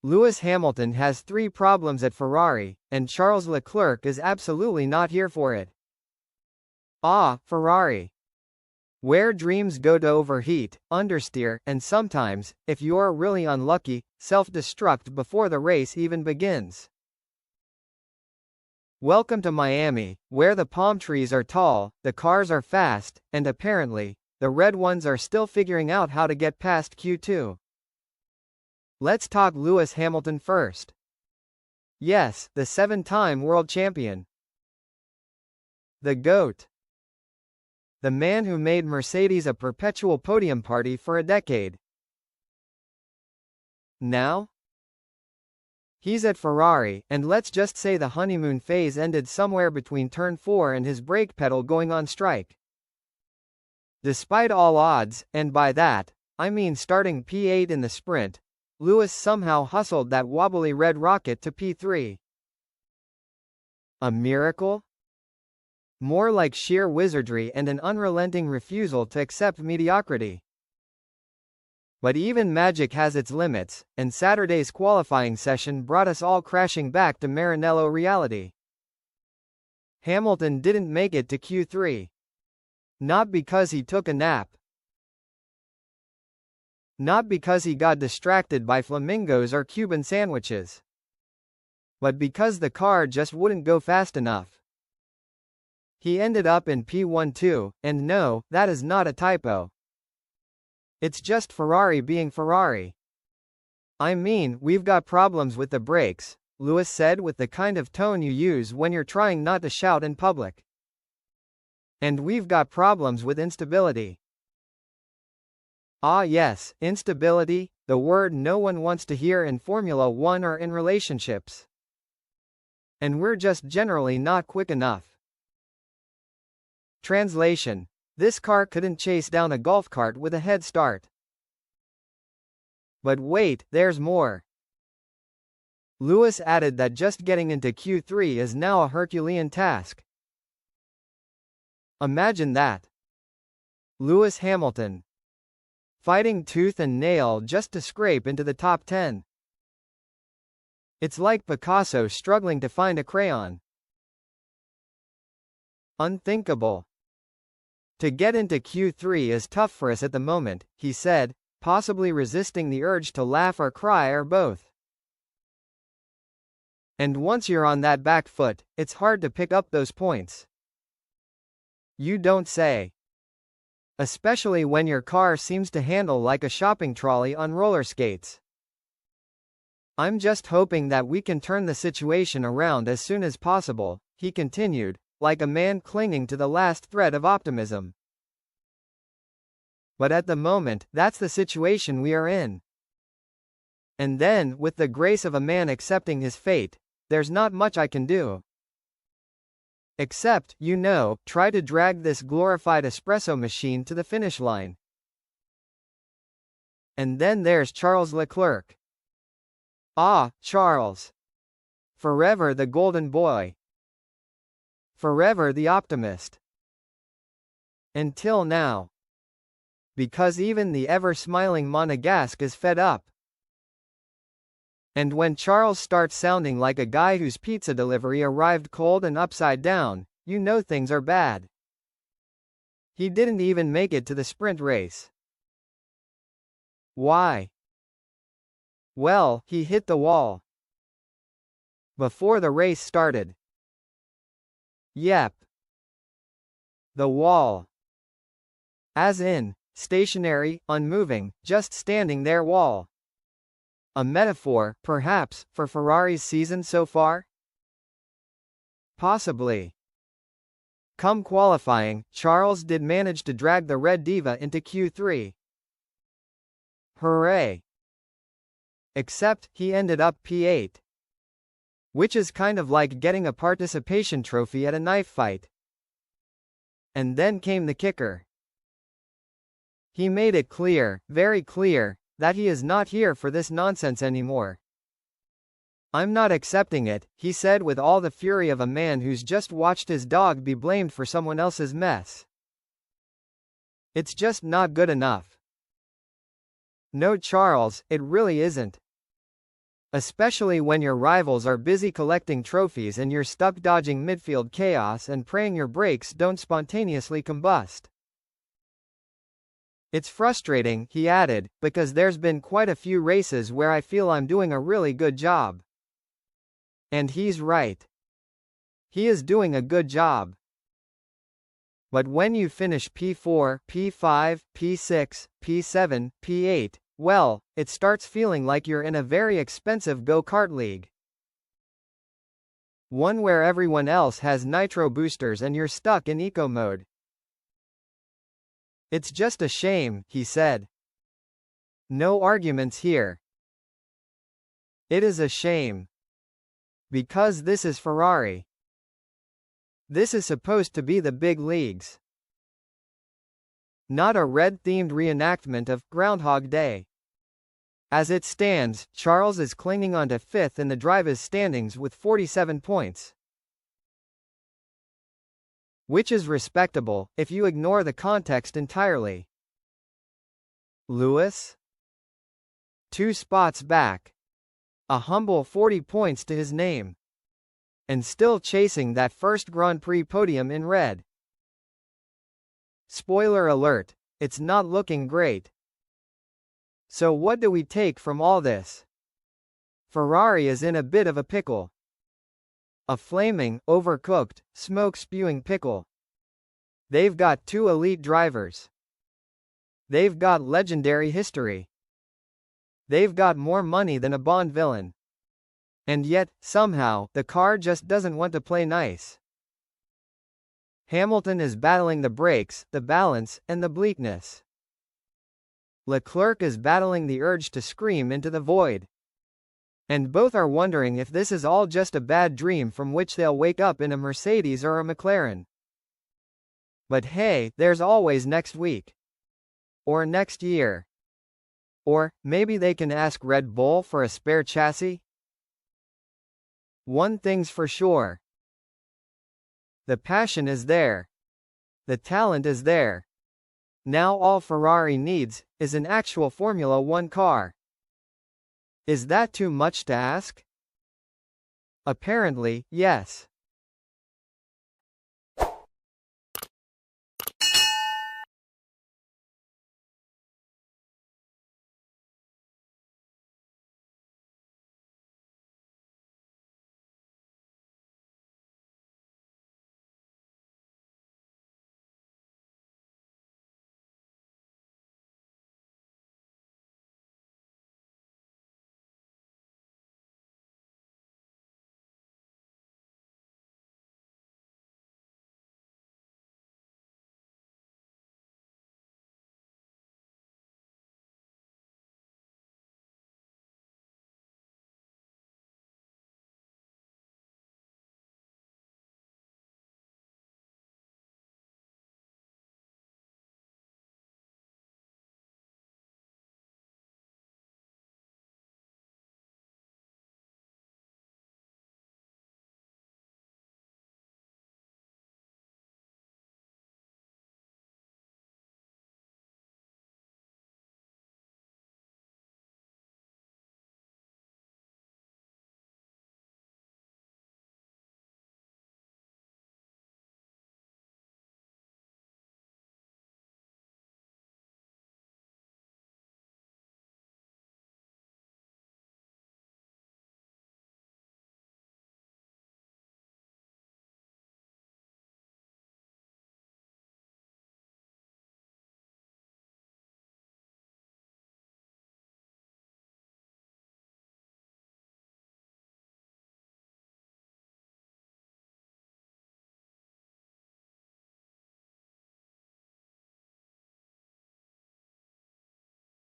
Lewis Hamilton has 3 problems at Ferrari, and Charles Leclerc is absolutely not here for it. Ah, Ferrari. Where dreams go to overheat, understeer, and sometimes, if you're really unlucky, self-destruct before the race even begins. Welcome to Miami, where the palm trees are tall, the cars are fast, and apparently, the red ones are still figuring out how to get past Q2. Let's talk Lewis Hamilton first. Yes, the 7-time world champion. The GOAT. The man who made Mercedes a perpetual podium party for a decade. Now? He's at Ferrari, and let's just say the honeymoon phase ended somewhere between turn 4 and his brake pedal going on strike. Despite all odds, and by that, I mean starting P8 in the sprint, Lewis somehow hustled that wobbly red rocket to P3. A miracle? More like sheer wizardry and an unrelenting refusal to accept mediocrity. But even magic has its limits, and Saturday's qualifying session brought us all crashing back to Maranello reality. Hamilton didn't make it to Q3. Not because he took a nap. Not because he got distracted by flamingos or Cuban sandwiches. But because the car just wouldn't go fast enough. He ended up in P12, and no, that is not a typo. It's just Ferrari being Ferrari. I mean, we've got problems with the brakes, Lewis said with the kind of tone you use when you're trying not to shout in public. And we've got problems with instability. Ah yes, instability, the word no one wants to hear in Formula 1 or in relationships. And we're just generally not quick enough. Translation: this car couldn't chase down a golf cart with a head start. But wait, there's more. Lewis added that just getting into Q3 is now a Herculean task. Imagine that. Lewis Hamilton. Fighting tooth and nail just to scrape into the top 10. It's like Picasso struggling to find a crayon. Unthinkable. To get into Q3 is tough for us at the moment, he said, possibly resisting the urge to laugh or cry or both. And once you're on that back foot, it's hard to pick up those points. You don't say. Especially when your car seems to handle like a shopping trolley on roller skates. I'm just hoping that we can turn the situation around as soon as possible, he continued, like a man clinging to the last thread of optimism. But at the moment, that's the situation we are in. And then, with the grace of a man accepting his fate, there's not much I can do. Except, try to drag this glorified espresso machine to the finish line. And then there's Charles Leclerc. Ah, Charles. Forever the golden boy. Forever the optimist. Until now. Because even the ever-smiling Monegasque is fed up. And when Charles starts sounding like a guy whose pizza delivery arrived cold and upside down, you know things are bad. He didn't even make it to the sprint race. Why? Well, he hit the wall. Before the race started. Yep. The wall. As in, stationary, unmoving, just standing there wall. A metaphor, perhaps, for Ferrari's season so far? Possibly. Come qualifying, Charles did manage to drag the Red Diva into Q3. Hooray! Except, he ended up P8. Which is kind of like getting a participation trophy at a knife fight. And then came the kicker. He made it clear, very clear, that he is not here for this nonsense anymore. I'm not accepting it, he said with all the fury of a man who's just watched his dog be blamed for someone else's mess. It's just not good enough. No, Charles, it really isn't. Especially when your rivals are busy collecting trophies and you're stuck dodging midfield chaos and praying your brakes don't spontaneously combust. It's frustrating, he added, because there's been quite a few races where I feel I'm doing a really good job. And he's right. He is doing a good job. But when you finish P4, P5, P6, P7, P8, well, it starts feeling like you're in a very expensive go-kart league. One where everyone else has nitro boosters and you're stuck in eco mode. It's just a shame, he said. No arguments here. It is a shame. Because this is Ferrari. This is supposed to be the big leagues. Not a red-themed reenactment of Groundhog Day. As it stands, Charles is clinging on to fifth in the drivers' standings with 47 points. Which is respectable, if you ignore the context entirely. Lewis? 2 spots back. A humble 40 points to his name. And still chasing that first Grand Prix podium in red. Spoiler alert, it's not looking great. So what do we take from all this? Ferrari is in a bit of a pickle. A flaming, overcooked, smoke-spewing pickle. They've got 2 elite drivers. They've got legendary history. They've got more money than a Bond villain. And yet, somehow, the car just doesn't want to play nice. Hamilton is battling the brakes, the balance, and the bleakness. Leclerc is battling the urge to scream into the void. And both are wondering if this is all just a bad dream from which they'll wake up in a Mercedes or a McLaren. But hey, there's always next week. Or next year. Or, maybe they can ask Red Bull for a spare chassis? One thing's for sure. The passion is there. The talent is there. Now all Ferrari needs is an actual Formula One car. Is that too much to ask? Apparently, yes.